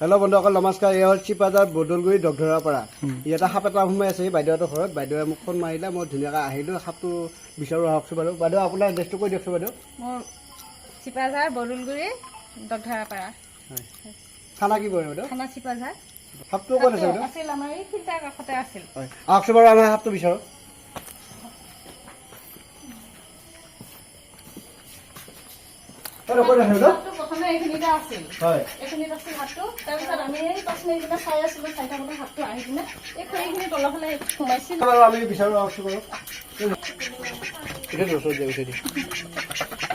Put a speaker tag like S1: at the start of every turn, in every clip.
S1: Hello' বন্ধুসকল নমস্কাৰ। এই হ'ল চিপাজাৰ বদলগুৰি ডগধৰাপাৰা। ইয়াতে সাপ এটা সোমাই আছে বাইদেউহঁতৰ ঘৰত। বাইদেৱে মোক ফোন মাৰিলে, মই ধুনীয়াকৈ আহিলোঁ। সাপটো বিচাৰোঁ আহকচোন বাৰু। বাইদেউ আপোনাৰ এড্ৰেছটো কৈ দিয়কচোন বাইদেউ।
S2: মোৰ চিপাঝাৰ বদলগুৰি ডগধৰাপাৰা।
S1: হয়, থানা কি পৰে বাইদেউ?
S2: থানা চিপাঝাৰ।
S1: সাপটো ক'ত আছে বাইদেউ?
S2: আছিল আমাৰ এই ফিল্টাৰ কাষতে আছিল।
S1: হয়, আহকচোন বাৰু, আমাৰ সাপটো বিচাৰোঁ।
S2: প্ৰথমে এইখিনিতে আছিল,
S1: হয়,
S2: এইখিনিত আছিল হাতটো। তাৰপিছত আমি এই 5 মিনিট দিনা চাই আছিলোঁ, চাই থাকোঁতে হাতটো আহি কিনে এই খৰিখিনি তলৰ ফালে সোমাইছিল।
S1: বাৰু আমি বিচাৰোঁ, আহকচোন বাৰু। এতিয়া ওচৰত যায়, উঠাই দিম।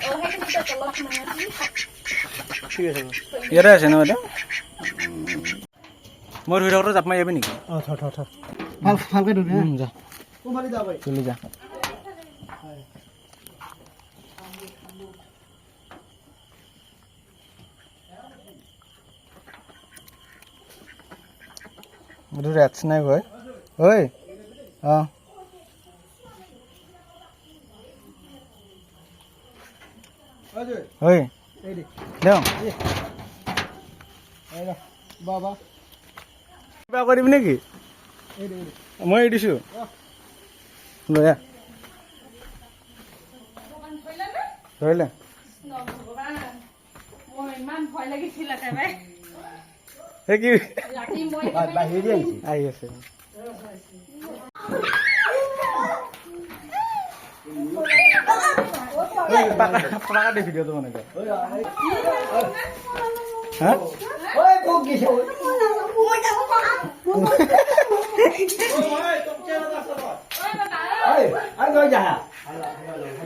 S2: সেইখিনিতে তলত সোমাই আছিল।
S1: ঠিক আছে বাৰু।
S3: ইয়াতে আছে ন বাইদেউ? মই ধৰি থাকোঁতে জাপ মাৰি যাবি নেকি?
S1: অঁ, থ ভালকৈ ধৰি
S3: যা
S1: কোমালি যাব পাৰি।
S3: চলি যা। এইটো ৰেটছ নাই গৈ ঐ। অঁ ঐ
S1: এই দে
S3: দেওঁ
S1: বাবা,
S3: কিবা কৰি দিবি নেকি?
S1: এই দে
S3: মই এৰি দিছোঁ, লৈ আহ। ধৰিলে
S2: মোৰ ইমান ভয় লাগিছিল একেবাৰে।
S3: সেই কি
S2: ৰাতি মই
S1: বাহিৰ আহিছে।
S3: আহি আছে। পাকা দে ভিডিঅ'টো মানে হা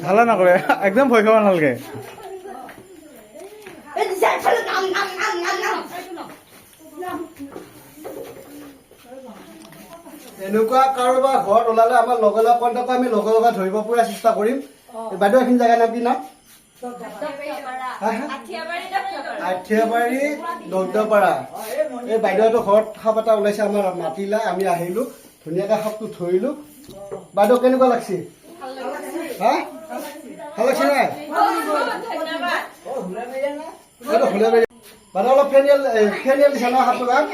S3: হাল্লা নকৰে, একদম ভয় খাব নালাগে।
S1: এনেকুৱা কাৰোবাৰ ঘৰত ওলালে আমাৰ লগে লগে কণ্টেক্ট, আমি লগে লগে ধৰিব পুৰা চেষ্টা কৰিম। বাইদেউ এইখিনি জেগা নাম কি নাম? আঠিয়াবাৰী ডগধৰাপাৰা। এই বাইদেউহঁতৰ ঘৰত সাপ এটা ওলাইছে, আমাৰ মাতিলা, আমি আহিলো, ধুনীয়াকৈ সাপটো ধৰিলো। বাইদেউ কেনেকুৱা লাগছে? হা ভাল লাগছে নাই? বাইদেউ অলপ ফেনিয়েল দিছে ন সাপটো গাত?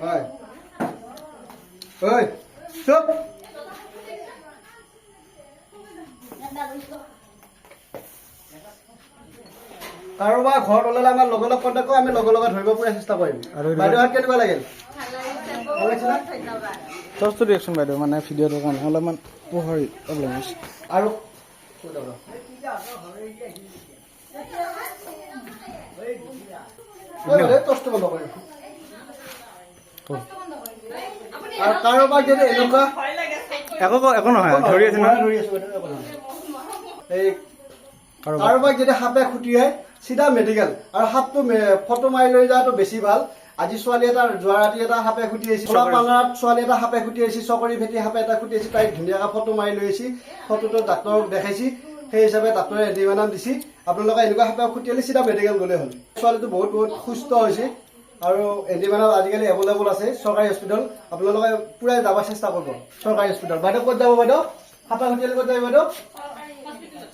S1: হয়, ঐ চুপ। কাৰোবাৰ ঘৰত ওলালে আমাৰ লগে লগে কণ্টেক্ট কৰোঁ, আমি লগে লগে ধৰিব পৰা চেষ্টা কৰিম।
S3: আৰু
S1: বাইদেউহঁত কেনেকুৱা লাগিল? ভাল লাগিছে না?
S3: টৰ্চটো দিয়কচোন বাইদেউ, মানে ভিডিঅ'টোৰ কাৰণে অলপমান পোহৰ প্ৰব্লেম হৈছে।
S1: আৰু টৰ্চটো বন্ধ কৰিম। আৰু কাৰোবাৰ যদি এনেকুৱা
S3: একো নহয়, ধৰি আছে নহয়।
S1: ধৰি আছো বাইদেউ, একো নহয়। এই কাৰোবাক যদি সাপে খুটিয়াই চিধা মেডিকেল, আৰু সাপটো ফটো মাৰি লৈ যোৱাটো বেছি ভাল। আজি ছোৱালী এটা যোৱা ৰাতি এটা সাপে খুটিয়াইছে, পাঙাত ছোৱালী এটা সাপে খুটিয়াইছে, চকৰি ভেটি সাপে এটা খুটিয়াইছে, তাইক ধুনীয়াকৈ ফটো মাৰি লৈ আহিছে, ফটোটো ডাক্তৰক দেখাইছি, সেই হিচাপে ডাক্তৰে এণ্টিভেনাম দিছে। আপোনালোকে এনেকুৱা সাপে খুটিয়ালে চিধা মেডিকেল গ'লে হ'ল। ছোৱালীটো বহুত সুস্থ হৈছে, আৰু এণ্টিভেনাম আজিকালি এভেইলেবল আছে চৰকাৰী হস্পিটেল। আপোনালোকে পুৰাই যাব চেষ্টা কৰিব চৰকাৰী হস্পিটেল। বাইদেউ ক'ত যাব? বাইদেউ সাপে খুটিয়ালে ক'ত যাব? বাইদেউ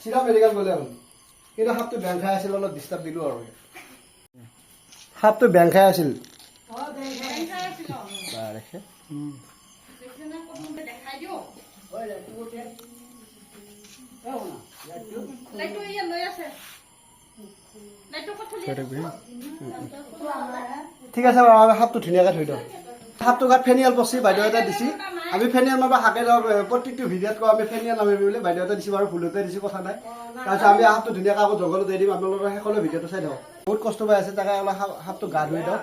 S1: চিধা মেডিকেল গ'লে হ'ল। কিন্তু সাপটো বেং খাই আছিল, অলপ ডিষ্টাৰ্ব দিলোঁ আৰু। সাপটো বেং খাই আছিল। ঠিক আছে বাৰু, আমি সাপটো ধুনীয়াকৈ থৈ দিওঁ। সাপটো গাত ফেনিয়েল পচি বাইদেউ এটা দিছে, আমি ফেনিয়েল মাৰিব হাকে যাওঁ। প্ৰত্যেকটো ভিডিঅ'ত কওঁ আমি ফেনিয়েল নামিবি বুলি, বাইদেউ এটা দিছে বাৰু, ভুলতে দিছে, কথা নাই। তাৰপিছত আমি সাপটো ধুনীয়াকৈ আকৌ জংঘলত দি দিম। আপোনালোকৰ শেষলৈ ভিডিঅ'টো চাই দিওঁ। বহুত কষ্ট পাই আছে, তাকে অলপ সাপটো গা ধুই দিওঁ।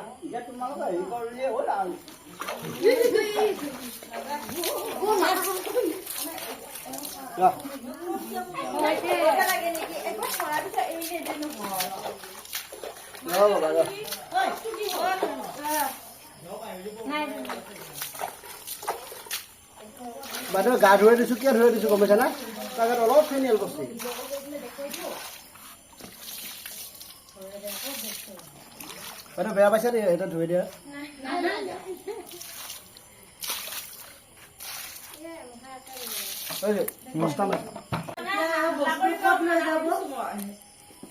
S1: বাইদেউ গা ধুৱাই দিছো, কিয় ধুৱাই দিছো গম পাইছা না? তাৰ গাত অলপ ফেনিয়েল পচি। বাইদেউ বেয়া পাইছে নেকি এটা ধুই দিয়া? কষ্ট নাই।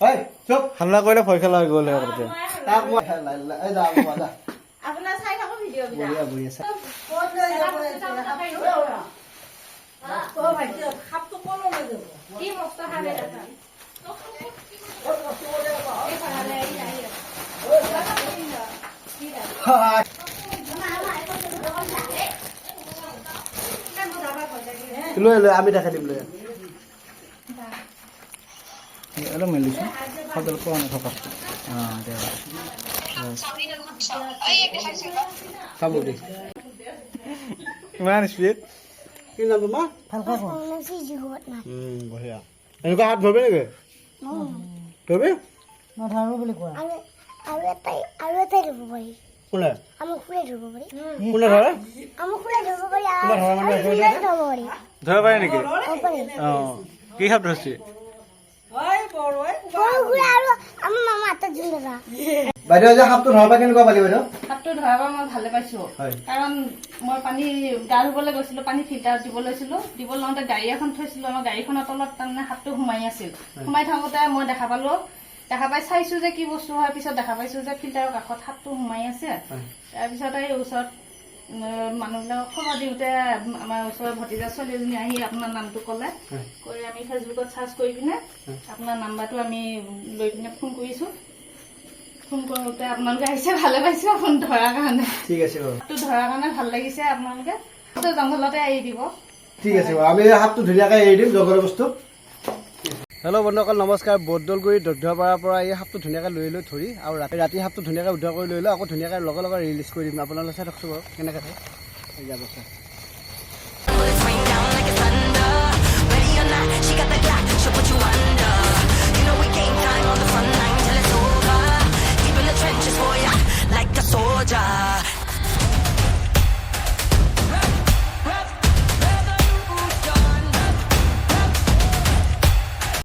S1: ঐ চুপ
S3: হাল্লা কৰিলে ভয় খেলা হৈ গ'ল আগতে
S1: তাক মই এই যা যা
S2: আপোনাৰ চাই থাকো ভিডিঅ' বিলাক
S1: বঢ়িয়া বঢ়িয়া চা
S2: কি মস্ত খাবে দেখা
S1: লৈ লৈ আমি দেখাই দিম লৈ
S3: অলপ মেলিছোঁ সদল পোৱা নথকা
S1: চাব দে
S3: ইমান স্পীড
S1: কি নাম তোমাৰ বঢ়িয়া এনেকুৱা হাত ধৰিবি নেকি ধৰিবি কোনে কোনে ধৰে
S3: ধৰিব পাৰি নেকি অঁ কি সাপ ধৰিছে
S1: বাইদেউ যে সাপটো ধৰিবা কেনেকুৱা পালি বাইদেউ
S2: সাপটো ধৰাব মই ভালে পাইছো কাৰণ মই পানী গা ধুবলৈ গৈছিলো পানী ফিল্টাৰত দিব লৈছিলো দিব লওঁতে গাড়ী এখন থৈছিলো আমাৰ গাড়ীখনৰ তলত তাৰমানে সাপটো সোমাই আছিল সোমাই থাকোতে মই দেখা পালো দেখা পাই চাইছো যে কি বস্তু হয় পিছত দেখা পাইছো যে ফিল্টাৰৰ কাষত সাপটো সোমাই আছে তাৰপিছত এই ওচৰত মানুহবিলাকক খবৰ দিওঁতে আমাৰ ওচৰৰ ভতিজা ছোৱালীজনী আহি আপোনাৰ নামটো ক'লে কৰি আমি ফেচবুকত চাৰ্চ কৰি পিনে আপোনাৰ নাম্বাৰটো আমি লৈ পিনে ফোন কৰিছো ফোন কৰোঁতে আপোনালোকে আহিছে ভালে পাইছো ফোন ধৰাৰ কাৰণে
S1: ঠিক আছে বাৰু
S2: সাপটো ধৰাৰ কাৰণে ভাল লাগিছে আপোনালোকে জংঘলতে এৰি দিব
S1: ঠিক আছে বাৰু আমি সাপটো ধুনীয়াকৈ এৰি দিম জগৰ বস্তু হেল্ল' বন্ধুসকল নমস্কাৰ বৰদলগুৰি দগ্ধপাৰাৰ পৰা এই সাপটো ধুনীয়াকৈ লৈ ধৰি আৰু ৰাতি সাপটো ধুনীয়াকৈ উদ্ধাৰ কৰি লৈ আকৌ ধুনীয়াকৈ লগে লগে ৰিলিজ কৰি দিম আপোনালোকে চাই থাকছোঁ বাৰু কেনেকৈ চাই যাব চাই
S4: Bullets rain down like it's thunder. Ready or not, she got the Glock. She'll put you under.